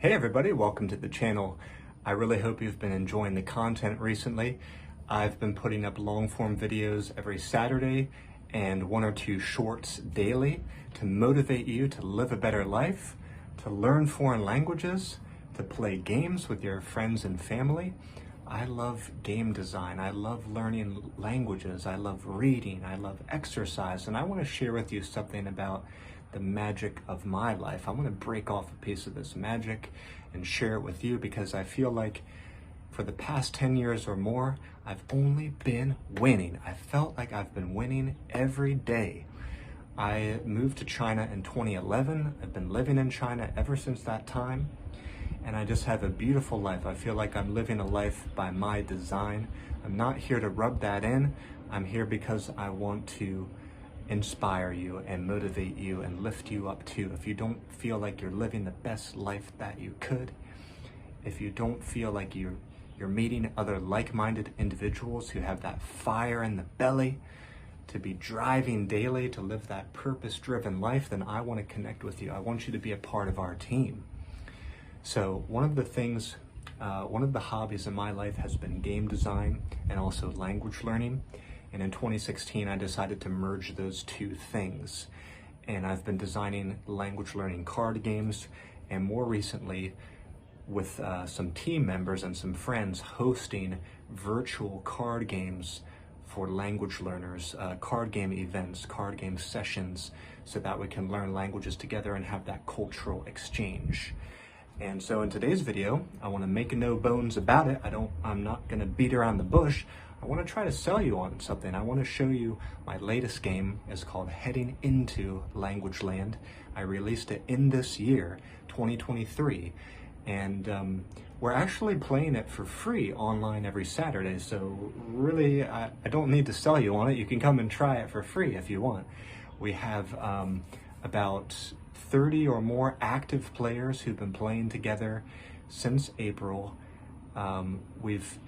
Hey everybody, welcome to the channel. I really hope you've been enjoying the content recently. I've been putting up long form videos every Saturday and one or two shorts daily to motivate you to live a better life, to learn foreign languages, to play games with your friends and family. I love game design. I love learning languages. I love reading. I love exercise. And I want to share with you something about the magic of my life. I want to break off a piece of this magic and share it with you because I feel like for the past 10 years or more, I've only been winning. I felt like I've been winning every day. I moved to China in 2011. I've been living in China ever since that time. And I just have a beautiful life. I feel like I'm living a life by my design. I'm not here to rub that in. I'm here because I want to inspire you and motivate you and lift you up too. If you don't feel like you're living the best life that you could, if you don't feel like you're meeting other like-minded individuals who have that fire in the belly to be driving daily to live that purpose-driven life, then I want to connect with you. I want you to be a part of our team. So one of the hobbies in my life has been game design and also language learning. And in 2016, I decided to merge those two things. And I've been designing language learning card games, and more recently, with some team members and some friends, hosting virtual card games for language learners, card game events, card game sessions, so that we can learn languages together and have that cultural exchange. And so in today's video, I want to make no bones about it. I'm not going to beat around the bush. I want to try to sell you on something. I want to show you my latest game. Is called Heading Into Language Land. I released it in this year, 2023. And we're actually playing it for free online every Saturday. So really, I don't need to sell you on it. You can come and try it for free if you want. We have about 30 or more active players who've been playing together since April. We've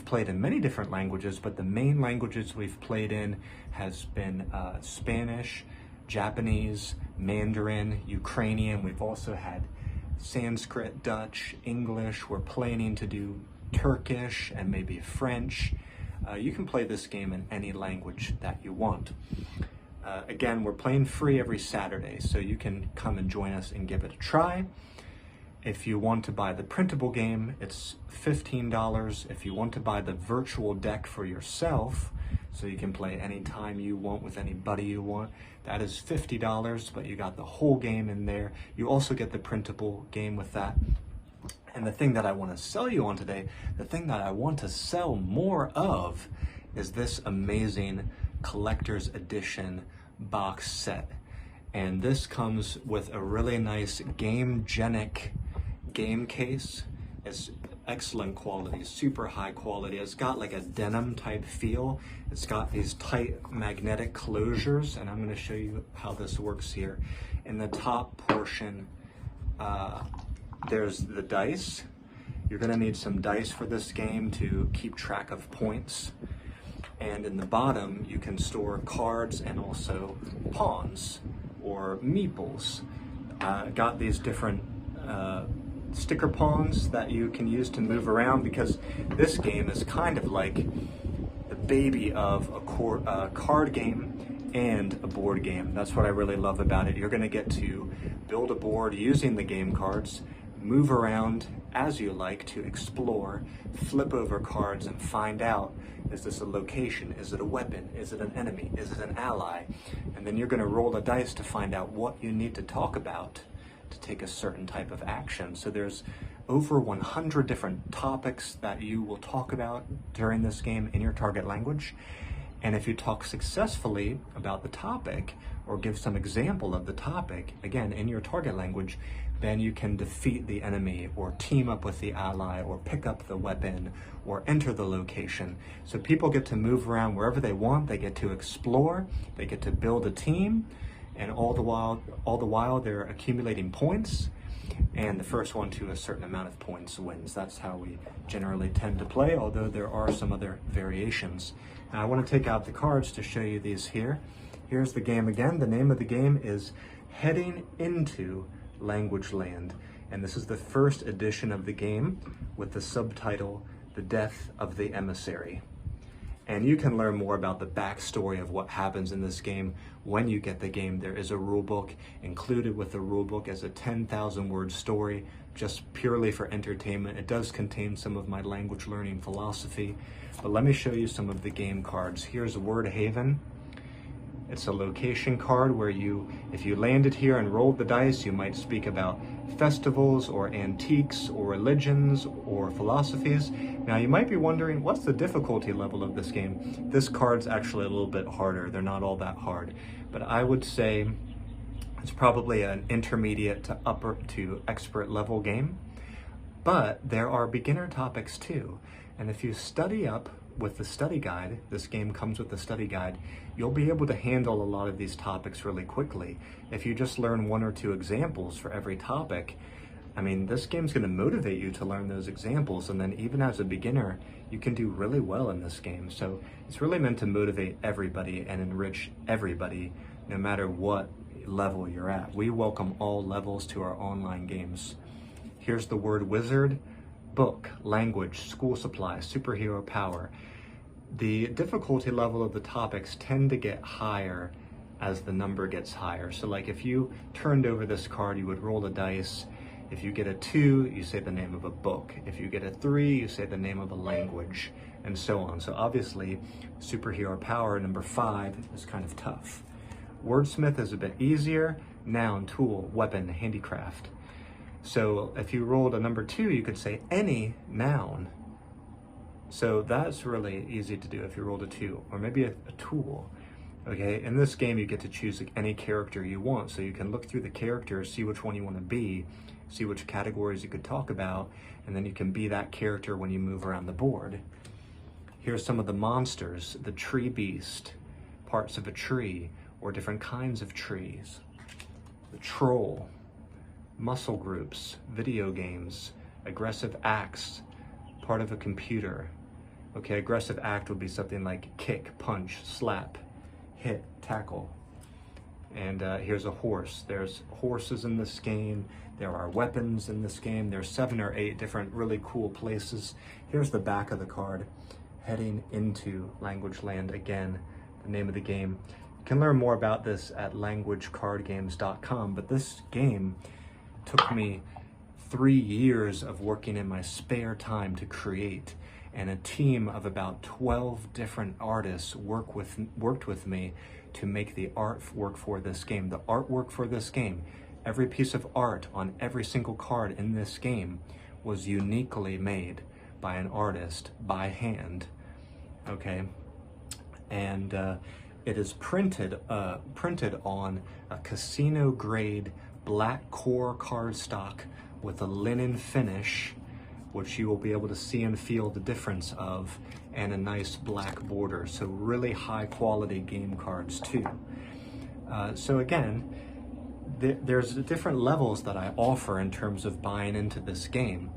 played in many different languages, but the main languages we've played in has been Spanish, Japanese, Mandarin, Ukrainian. We've also had Sanskrit, Dutch, English. We're planning to do Turkish and maybe French. You can play this game in any language that you want. Again, we're playing free every Saturday, so you can come and join us and give it a try. If you want to buy the printable game, it's $15. If you want to buy the virtual deck for yourself, so you can play anytime you want with anybody you want, that is $50, but you got the whole game in there. You also get the printable game with that. And the thing that I want to sell you on today, the thing that I want to sell more of, is this amazing collector's edition box set. And this comes with a really nice Game-genic game case. It's excellent quality, super high quality. It's got like a denim type feel. It's got these tight magnetic closures, and I'm going to show you how this works here. In the top portion, there's the dice. You're going to need some dice for this game to keep track of points. And in the bottom, you can store cards and also pawns or meeples. Got these different sticker pawns that you can use to move around, because this game is kind of like the baby of a card game and a board game. That's what I really love about it. You're going to get to build a board using the game cards, move around as you like to explore, flip over cards and find out, is this a location? Is it a weapon? Is it an enemy? Is it an ally? And then you're going to roll the dice to find out what you need to talk about to take a certain type of action. So there's over 100 different topics that you will talk about during this game in your target language. And if you talk successfully about the topic or give some example of the topic, again, in your target language, then you can defeat the enemy or team up with the ally or pick up the weapon or enter the location. So people get to move around wherever they want. They get to explore, they get to build a team, and all the while they're accumulating points. And the first one to a certain amount of points wins. That's how we generally tend to play, although there are some other variations. Now I want to take out the cards to show you these here. Here's the game again. The name of the game is Heading Into Language Land. and this is the first edition of the game with the subtitle, The Death of the Emissary. And you can learn more about the backstory of what happens in this game when you get the game. There is a rule book. Included with the rule book as a 10,000 word story, just purely for entertainment. It does contain some of my language learning philosophy, but let me show you some of the game cards. Here's Word Haven. It's a location card where if you landed here and rolled the dice, you might speak about festivals or antiques or religions or philosophies. Now you might be wondering, what's the difficulty level of this game? This card's actually a little bit harder. They're not all that hard, but I would say it's probably an intermediate to upper to expert level game. But there are beginner topics too. And if you study up with the study guide, this game comes with the study guide, you'll be able to handle a lot of these topics really quickly. If you just learn 1 or 2 examples for every topic, I mean, this game's gonna motivate you to learn those examples, and then even as a beginner, you can do really well in this game. So it's really meant to motivate everybody and enrich everybody, no matter what level you're at. We welcome all levels to our online games. Here's the word wizard. Book, language, school supplies, superhero power. The difficulty level of the topics tend to get higher as the number gets higher. So like if you turned over this card, you would roll the dice. If you get a 2, you say the name of a book. If you get a 3, you say the name of a language, and so on. So obviously, superhero power, number 5, is kind of tough. Wordsmith is a bit easier. Noun, tool, weapon, handicraft. So if you rolled a number 2, you could say any noun. So that's really easy to do if you rolled a 2, or maybe a tool. Okay, in this game you get to choose any character you want, so you can look through the characters, see which one you want to be, see which categories you could talk about, and then you can be that character when you move around the board. Here's some of the monsters: the tree beast, parts of a tree, or different kinds of trees. The troll, muscle groups, video games, aggressive acts, part of a computer. Okay, aggressive act would be something like kick, punch, slap, hit, tackle. And here's a horse. There's horses in this game. There are weapons in this game. There's 7 or 8 different really cool places. Here's the back of the card, heading into Language Land again, the name of the game. You can learn more about this at languagecardgames.com, but this game took me 3 years of working in my spare time to create, and a team of about 12 different artists worked with me to make the artwork for this game. The artwork for this game, every piece of art on every single card in this game was uniquely made by an artist by hand, okay? And it is printed on a casino grade black core cardstock with a linen finish, which you will be able to see and feel the difference of, and a nice black border. So really high quality game cards too. So again, there's different levels that I offer in terms of buying into this game,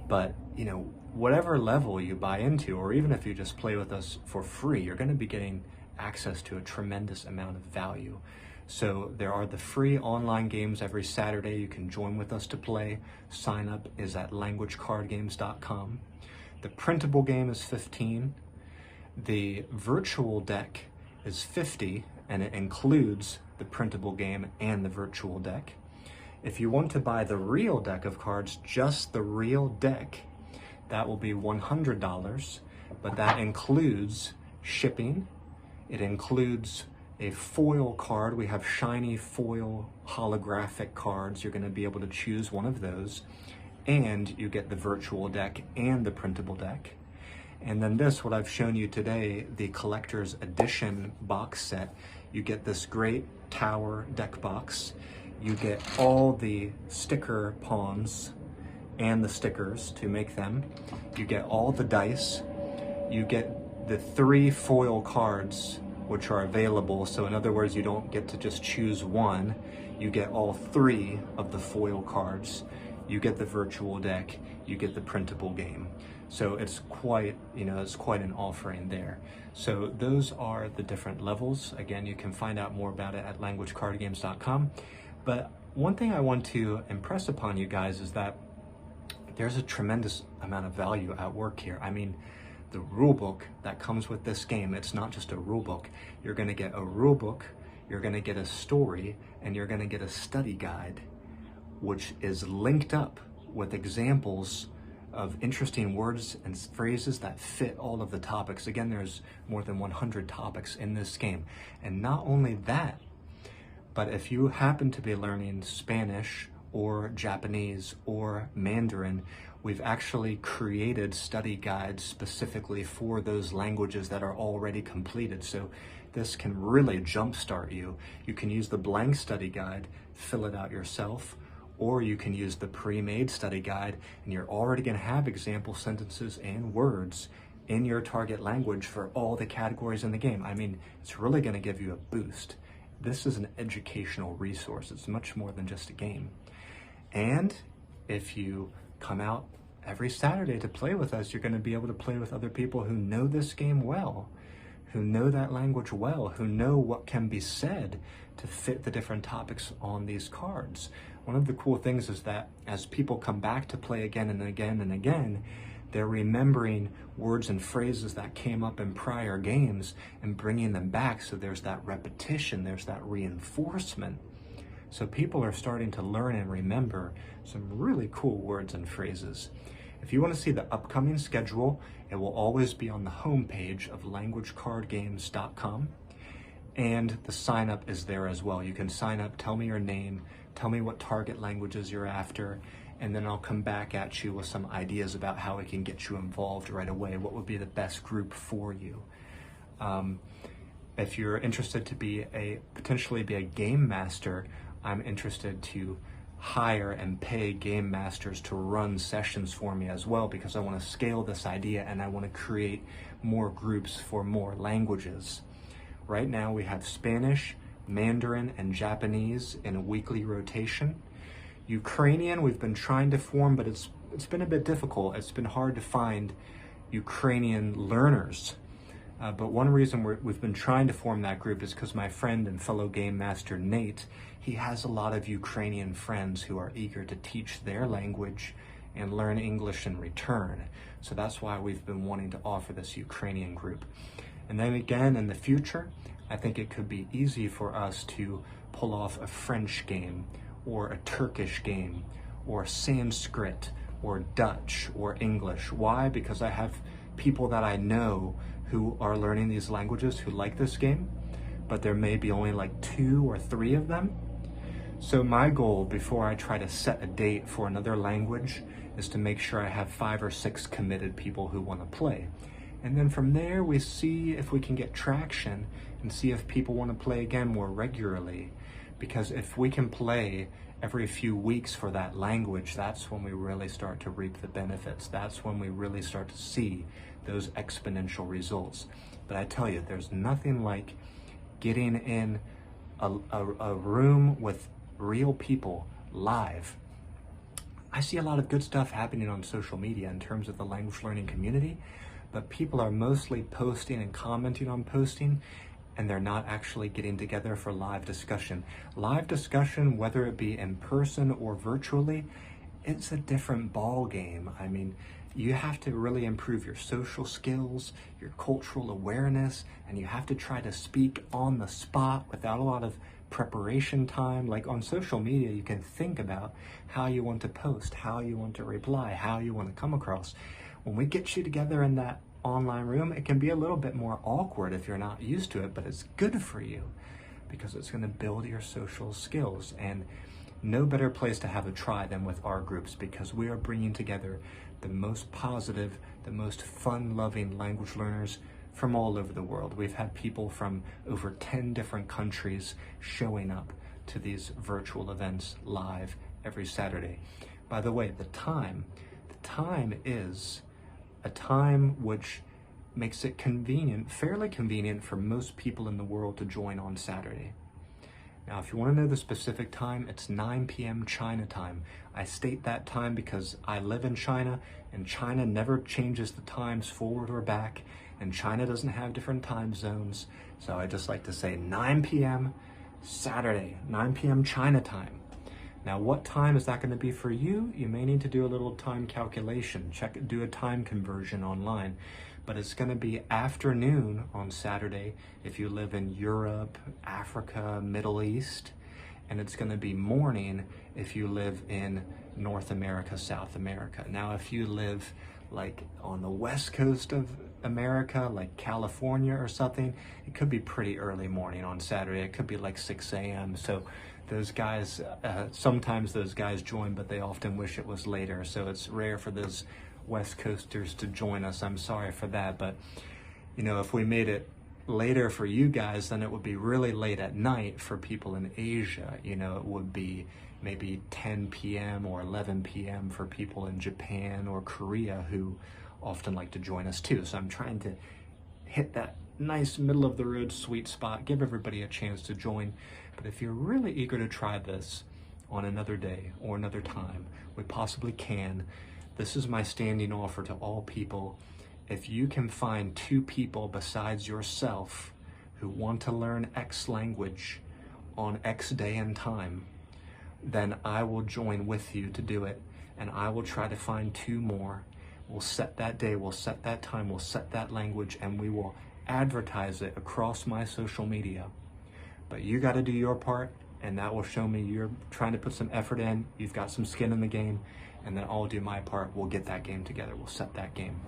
but you know, whatever level you buy into, or even if you just play with us for free, you're going to be getting access to a tremendous amount of value. So there are the free online games every Saturday. You can join with us to play. Sign up is at languagecardgames.com. The printable game is $15. The virtual deck is $50, and it includes the printable game and the virtual deck. If you want to buy the real deck of cards, just the real deck, that will be $100, but that includes shipping. It includes a foil card. We have shiny foil holographic cards. You're going to be able to choose one of those, and you get the virtual deck and the printable deck. And then this, what I've shown you today, the collector's edition box set, you get this great tower deck box. You get all the sticker pawns and the stickers to make them. You get all the dice. You get the 3 foil cards which are available. So in other words, you don't get to just choose one. You get all 3 of the foil cards. You get the virtual deck. You get the printable game. So it's quite, it's quite an offering there. So those are the different levels. Again, you can find out more about it at languagecardgames.com. But one thing I want to impress upon you guys is that there's a tremendous amount of value at work here. I mean, the rule book that comes with this game, it's not just a rule book. You're gonna get a rule book, you're gonna get a story, and you're gonna get a study guide, which is linked up with examples of interesting words and phrases that fit all of the topics. Again, there's more than 100 topics in this game. And not only that, but if you happen to be learning Spanish or Japanese or Mandarin, we've actually created study guides specifically for those languages that are already completed. So this can really jumpstart you. You can use the blank study guide, fill it out yourself, or you can use the pre-made study guide, and you're already going to have example sentences and words in your target language for all the categories in the game. I mean, it's really going to give you a boost. This is an educational resource. It's much more than just a game. And if you come out every Saturday to play with us, you're going to be able to play with other people who know this game well, who know that language well, who know what can be said to fit the different topics on these cards. One of the cool things is that as people come back to play again and again and again, they're remembering words and phrases that came up in prior games and bringing them back. So there's that repetition, there's that reinforcement. So people are starting to learn and remember some really cool words and phrases. If you want to see the upcoming schedule, it will always be on the homepage of languagecardgames.com. And the sign up is there as well. You can sign up, tell me your name, tell me what target languages you're after, and then I'll come back at you with some ideas about how I can get you involved right away. What would be the best group for you? If you're interested to potentially be a game master, I'm interested to hire and pay game masters to run sessions for me as well, because I want to scale this idea and I want to create more groups for more languages. Right now we have Spanish, Mandarin, and Japanese in a weekly rotation. Ukrainian we've been trying to form, but it's been a bit difficult. It's been hard to find Ukrainian learners. But one reason we've been trying to form that group is because my friend and fellow game master Nate, he has a lot of Ukrainian friends who are eager to teach their language and learn English in return. So that's why we've been wanting to offer this Ukrainian group. And then again, in the future, I think it could be easy for us to pull off a French game, or a Turkish game, or Sanskrit, or Dutch, or English. Why? Because I have people that I know who are learning these languages who like this game, but there may be only like 2 or 3 of them. So my goal before I try to set a date for another language is to make sure I have 5 or 6 committed people who want to play. And then from there, we see if we can get traction and see if people want to play again more regularly. Because if we can play every few weeks for that language, that's when we really start to reap the benefits. That's when we really start to see those exponential results. But I tell you, there's nothing like getting in a room with real people live. I see a lot of good stuff happening on social media in terms of the language learning community, but people are mostly posting and commenting on posting, and they're not actually getting together for live discussion. Live discussion, whether it be in person or virtually, it's a different ball game. I mean, you have to really improve your social skills, your cultural awareness, and you have to try to speak on the spot without a lot of preparation time. Like on social media, you can think about how you want to post, how you want to reply, how you want to come across. When we get you together in that online room, it can be a little bit more awkward if you're not used to it, but it's good for you because it's going to build your social skills. And no better place to have a try than with our groups, because we are bringing together the most positive, the most fun-loving language learners from all over the world. We've had people from over 10 different countries showing up to these virtual events live every Saturday. By the way, the time is a time which makes it convenient, fairly convenient for most people in the world to join on Saturday. Now, if you want to know the specific time, it's 9 p.m. China time. I state that time because I live in China, and China never changes the times forward or back, and China doesn't have different time zones. So I just like to say 9 p.m. Saturday, 9 p.m. China time. Now, what time is that going to be for you? You may need to do a little time calculation, do a time conversion online. But it's going to be afternoon on Saturday if you live in Europe, Africa, Middle East, and it's going to be morning if you live in North America, South America. Now, if you live like on the west coast of America, like California or something, it could be pretty early morning on Saturday. It could be like 6 a.m. So those guys, sometimes those guys join, but they often wish it was later. So it's rare for those West Coasters to join us. I'm sorry for that, but you know, if we made it later for you guys, then it would be really late at night for people in Asia. You know, it would be maybe 10 p.m. or 11 p.m. for people in Japan or Korea who often like to join us too. So I'm trying to hit that nice middle of the road sweet spot, give everybody a chance to join. But if you're really eager to try this on another day or another time, we possibly can. This is my standing offer to all people. If you can find 2 people besides yourself who want to learn X language on X day and time, then I will join with you to do it, and I will try to find 2 more. We'll set that day, we'll set that time, we'll set that language, and we will advertise it across my social media. But you got to do your part, and that will show me you're trying to put some effort in, you've got some skin in the game, and then I'll do my part. We'll get that game together, we'll set that game.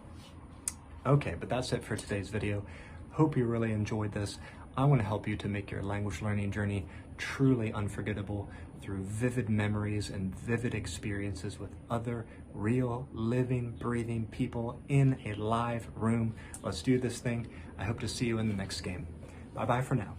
Okay, but that's it for today's video. Hope you really enjoyed this. I want to help you to make your language learning journey truly unforgettable through vivid memories and vivid experiences with other real, living, breathing people in a live room. Let's do this thing. I hope to see you in the next game. Bye-bye for now.